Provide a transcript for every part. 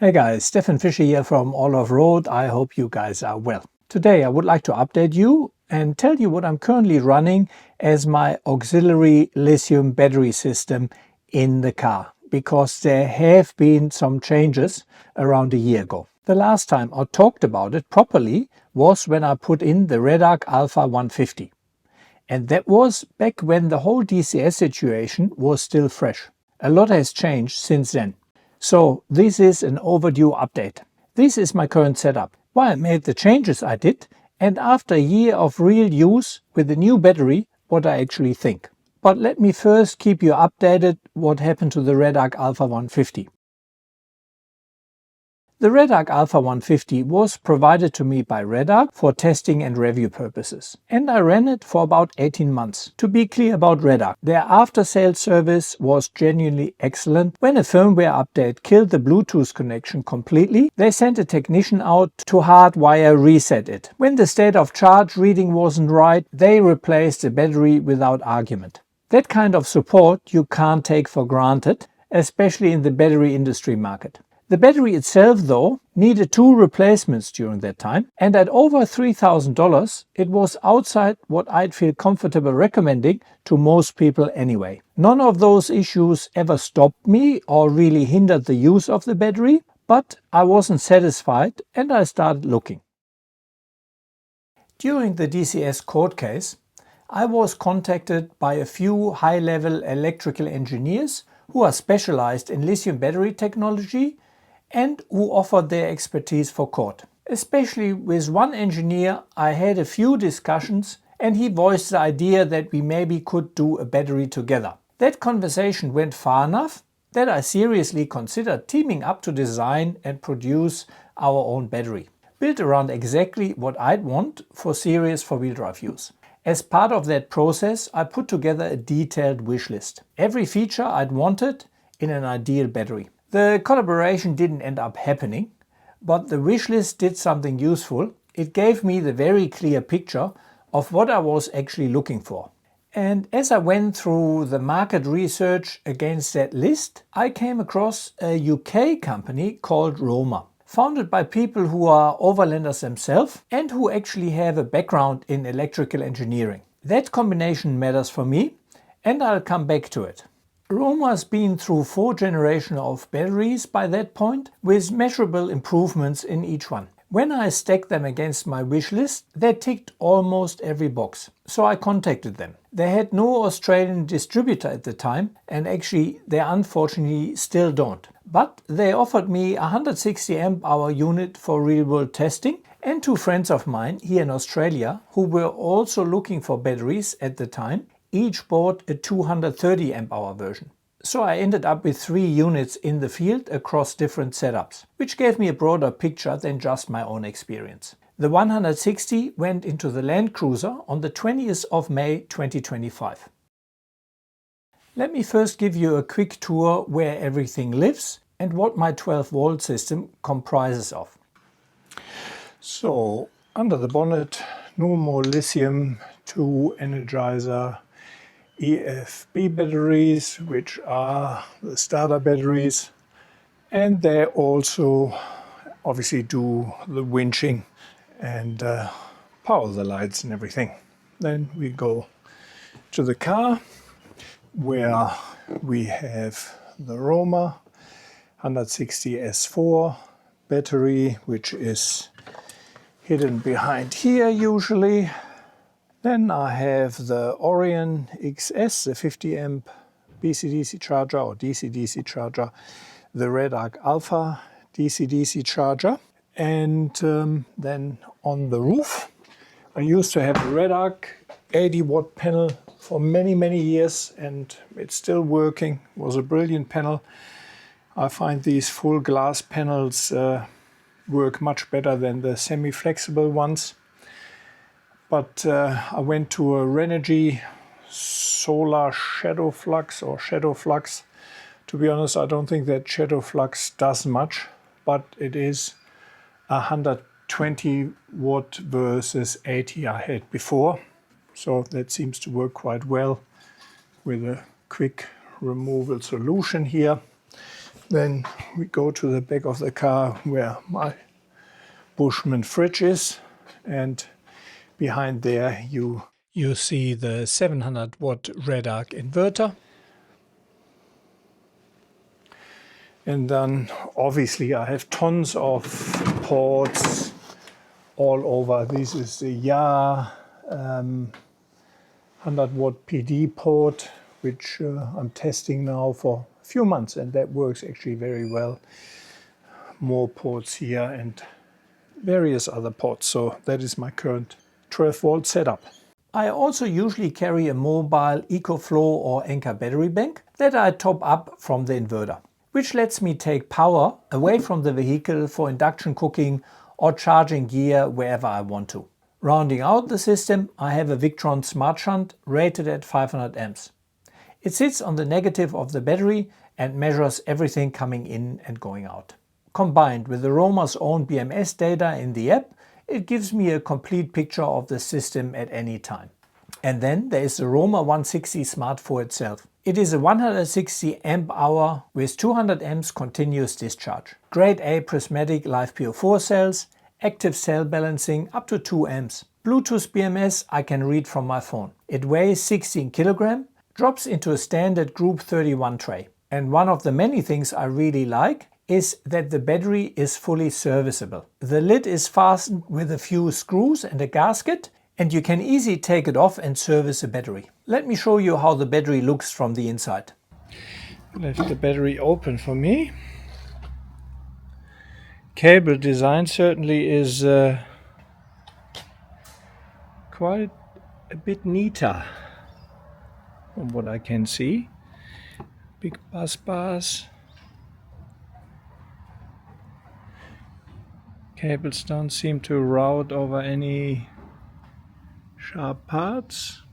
Hey guys, Stefan Fischer here from AllOffroad. I hope you guys are well. Today I would like to update you and tell you what I'm currently running as my auxiliary lithium battery system in the car, because there have been some changes around a year ago. The last time I talked about it properly was when I put in the Redarc Alpha 150. And that was back when the whole DCS situation was still fresh. A lot has changed since then. So this is an overdue update. This is my current setup. Why I made the changes I did, and after a year of real use with the new battery, what I actually think. But let me first keep you updated what happened to the Redarc Alpha 150. The Redarc Alpha 150 was provided to me by Redarc for testing and review purposes. And I ran it for about 18 months. To be clear about Redarc, their after-sales service was genuinely excellent. When a firmware update killed the Bluetooth connection completely, they sent a technician out to hardwire reset it. When the state of charge reading wasn't right, they replaced the battery without argument. That kind of support you can't take for granted, especially in the battery industry market. The battery itself, though, needed 2 replacements during that time, and at over $3,000 it was outside what I'd feel comfortable recommending to most people anyway. None of those issues ever stopped me or really hindered the use of the battery, but I wasn't satisfied and I started looking. During the DCS court case, I was contacted by a few high-level electrical engineers who are specialized in lithium battery technology and who offered their expertise for court. Especially with one engineer, I had a few discussions and he voiced the idea that we maybe could do a battery together. That conversation went far enough that I seriously considered teaming up to design and produce our own battery, built around exactly what I'd want for serious four-wheel drive use. As part of that process, I put together a detailed wish list. Every feature I'd wanted in an ideal battery. The collaboration didn't end up happening, but the wish list did something useful. It gave me the very clear picture of what I was actually looking for. And as I went through the market research against that list, I came across a UK company called Roma, founded by people who are overlanders themselves and who actually have a background in electrical engineering. That combination matters for me, and I'll come back to it. Roma's been through 4 generations of batteries by that point, with measurable improvements in each one. When I stacked them against my wish list, they ticked almost every box. So I contacted them. They had no Australian distributor at the time, and actually they unfortunately still don't. But they offered me a 160 amp hour unit for real world testing, and 2 friends of mine here in Australia who were also looking for batteries at the time each bought a 230 amp hour version. So I ended up with 3 units in the field across different setups, which gave me a broader picture than just my own experience. The 160 went into the Land Cruiser on the 20th of May 2025. Let me first give you a quick tour where everything lives and what my 12-volt system comprises of. So under the bonnet, no more lithium, 2 Energizer EFB batteries, which are the starter batteries, and they also obviously do the winching and power the lights and everything. Then we go to the car where we have the Roma 160 S4 battery, which is hidden behind here usually. Then I have the Orion XS, the 50 amp DC-DC charger or DC-DC charger, the Redarc Alpha DC-DC charger, and then on the roof I used to have a Redarc 80 watt panel for many years, and it's still working. It was a brilliant panel. I find these full glass panels work much better than the semi-flexible ones. But I went to a Renogy solar shadow flux or shadow flux. To be honest, I don't think that shadow flux does much, but it is 120 watt versus 80 I had before. So that seems to work quite well with a quick removal solution here. Then we go to the back of the car where my Bushman fridge is, and behind there you see the 700 watt Redarc inverter. And then obviously I have tons of ports all over. This is the 100 watt PD port, which I'm testing now for a few months, and that works actually very well. More ports here and various other ports. So that is my current 12 volt setup. I also usually carry a mobile EcoFlow or Anker battery bank that I top up from the inverter, which lets me take power away from the vehicle for induction cooking or charging gear wherever I want to. Rounding out the system, I have a Victron SmartShunt rated at 500 amps. It sits on the negative of the battery and measures everything coming in and going out. Combined with the Roma's own BMS data in the app, it gives me a complete picture of the system at any time. And then there is the Roma 160 SmartShunt itself. It is a 160 amp hour with 200 amps continuous discharge. Grade A prismatic LiFePO4 cells, active cell balancing up to 2 amps. Bluetooth BMS I can read from my phone. It weighs 16 kg, drops into a standard Group 31 tray. And one of the many things I really like is that the battery is fully serviceable. The lid is fastened with a few screws and a gasket, and you can easily take it off and service the battery. Let me show you how the battery looks from the inside. Left the battery open for me. Cable design certainly is quite a bit neater from what I can see. Big bus bars. Cables don't seem to route over any sharp parts.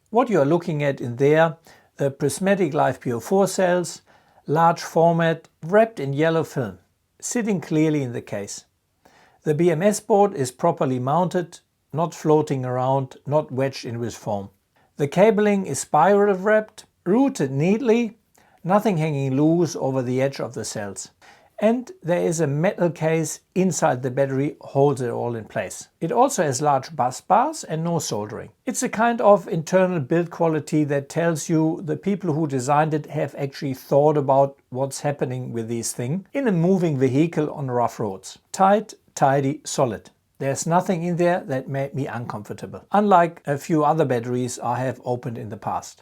What you are looking at in there, the prismatic LiFePO4 cells, large format, wrapped in yellow film, sitting clearly in the case. The BMS board is properly mounted, not floating around, not wedged in with foam. The cabling is spiral wrapped, routed neatly, nothing hanging loose over the edge of the cells. And there is a metal case inside the battery holds it all in place. It also has large bus bars and no soldering. It's a kind of internal build quality that tells you the people who designed it have actually thought about what's happening with these things in a moving vehicle on rough roads. Tight, tidy, solid. There's nothing in there that made me uncomfortable, unlike a few other batteries I have opened in the past.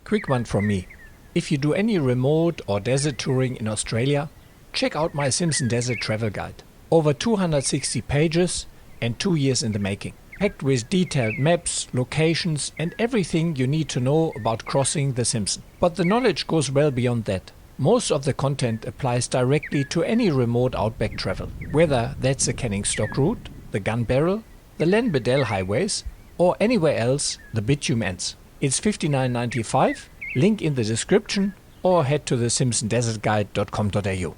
Quick one from me. If you do any remote or desert touring in Australia, check out my Simpson Desert Travel Guide. Over 260 pages and 2 years in the making. Packed with detailed maps, locations and everything you need to know about crossing the Simpson. But the knowledge goes well beyond that. Most of the content applies directly to any remote outback travel, whether that's the Canning Stock route, the Gun Barrel, the Len Bedell highways or anywhere else the bitumen ends. It's $59.95, link in the description, or head to the simpsondesertguide.com.au.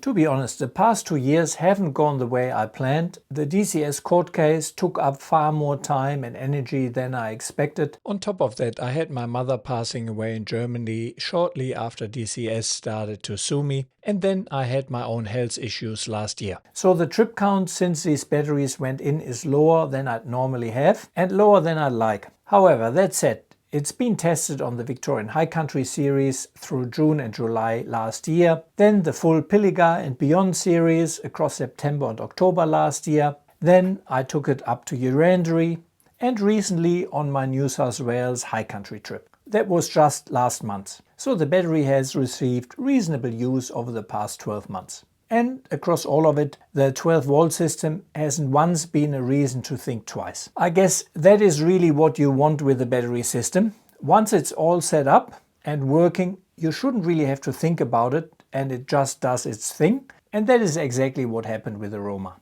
To be honest, the past 2 years haven't gone the way I planned. The DCS court case took up far more time and energy than I expected. On top of that, I had my mother passing away in Germany shortly after DCS started to sue me, and then I had my own health issues last year. So the trip count since these batteries went in is lower than I'd normally have and lower than I'd like. However, that said, it's been tested on the Victorian High Country series through June and July last year, then the full Pilliga and Beyond series across September and October last year. Then I took it up to Urangery and recently on my New South Wales High Country trip. That was just last month. So the battery has received reasonable use over the past 12 months. And across all of it, the 12 volt system hasn't once been a reason to think twice. I guess that is really what you want with the battery system. Once it's all set up and working, you shouldn't really have to think about it and it just does its thing. And that is exactly what happened with the Roma.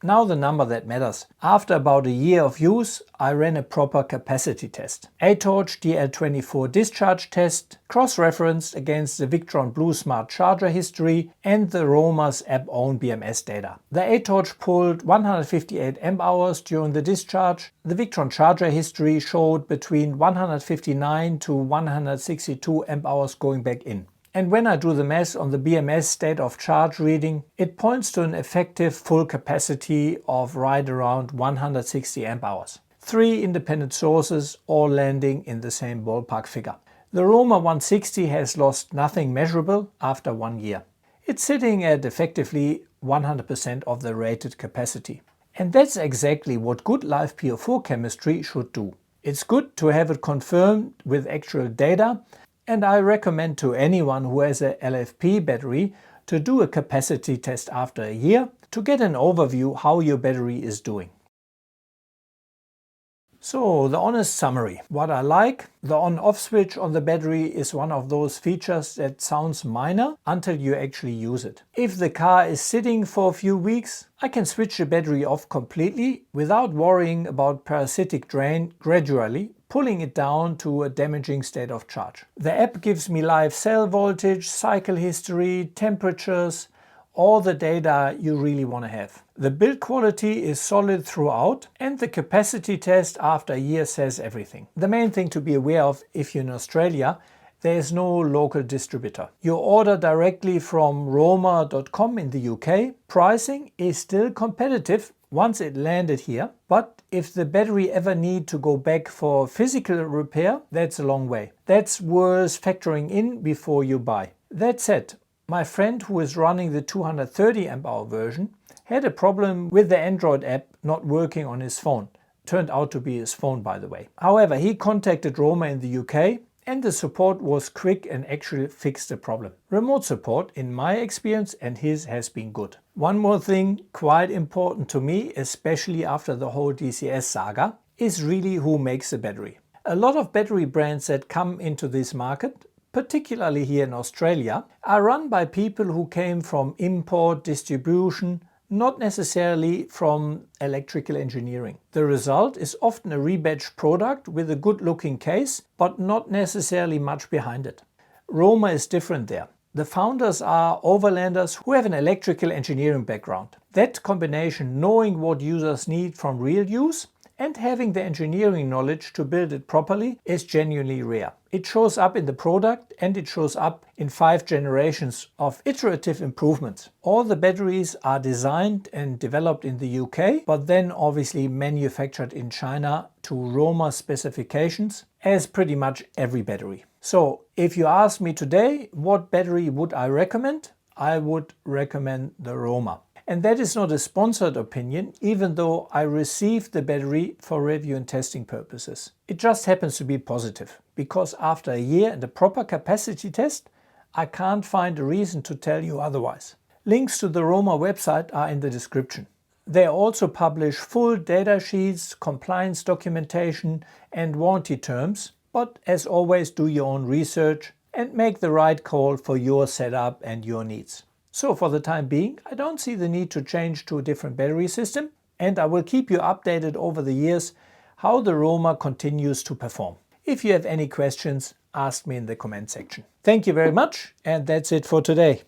Now the number that matters. After about a year of use, I ran a proper capacity test. A-torch DL24 discharge test, cross-referenced against the Victron Blue Smart Charger history and the Roma's app-owned BMS data. The A-torch pulled 158 amp hours during the discharge. The Victron charger history showed between 159 to 162 amp hours going back in. And when I do the math on the BMS state of charge reading, it points to an effective full capacity of right around 160 amp hours. 3 independent sources, all landing in the same ballpark figure. The Roma 160 has lost nothing measurable after 1 year. It's sitting at effectively 100% of the rated capacity. And that's exactly what good LiFePO4 chemistry should do. It's good to have it confirmed with actual data, and I recommend to anyone who has a LFP battery to do a capacity test after a year to get an overview how your battery is doing. So the honest summary. What I like, the on-off switch on the battery is one of those features that sounds minor until you actually use it. If the car is sitting for a few weeks, I can switch the battery off completely without worrying about parasitic drain, gradually pulling it down to a damaging state of charge. The app gives me live cell voltage, cycle history, temperatures, all the data you really want to have. The build quality is solid throughout, and the capacity test after a year says everything. The main thing to be aware of if you're in Australia, there is no local distributor. You order directly from roma.com in the UK. Pricing is still competitive once it landed here, but if the battery ever need to go back for physical repair, that's a long way. That's worth factoring in before you buy. That said, my friend who is running the 230 amp hour version had a problem with the Android app not working on his phone. Turned out to be his phone, by the way. However, he contacted Roma in the UK and the support was quick and actually fixed the problem. Remote support, in my experience and his, has been good. One more thing, quite important to me, especially after the whole DCS saga, is really who makes the battery. A lot of battery brands that come into this market, particularly here in Australia, are run by people who came from import, distribution, not necessarily from electrical engineering. The result is often a rebadged product with a good looking case, but not necessarily much behind it. Roma is different there. The founders are overlanders who have an electrical engineering background. That combination, knowing what users need from real use and having the engineering knowledge to build it properly, is genuinely rare. It shows up in the product and it shows up in 5 generations of iterative improvements. All the batteries are designed and developed in the UK, but then obviously manufactured in China to Roma specifications, as pretty much every battery. So if you ask me today what battery would I recommend, I would recommend the Roma. And that is not a sponsored opinion, even though I received the battery for review and testing purposes. It just happens to be positive, because after a year and a proper capacity test, I can't find a reason to tell you otherwise. Links to the Roma website are in the description. They also publish full data sheets, compliance documentation and warranty terms, but as always, do your own research and make the right call for your setup and your needs. So for the time being, I don't see the need to change to a different battery system, and I will keep you updated over the years how the Roma continues to perform. If you have any questions, ask me in the comment section. Thank you very much, and that's it for today.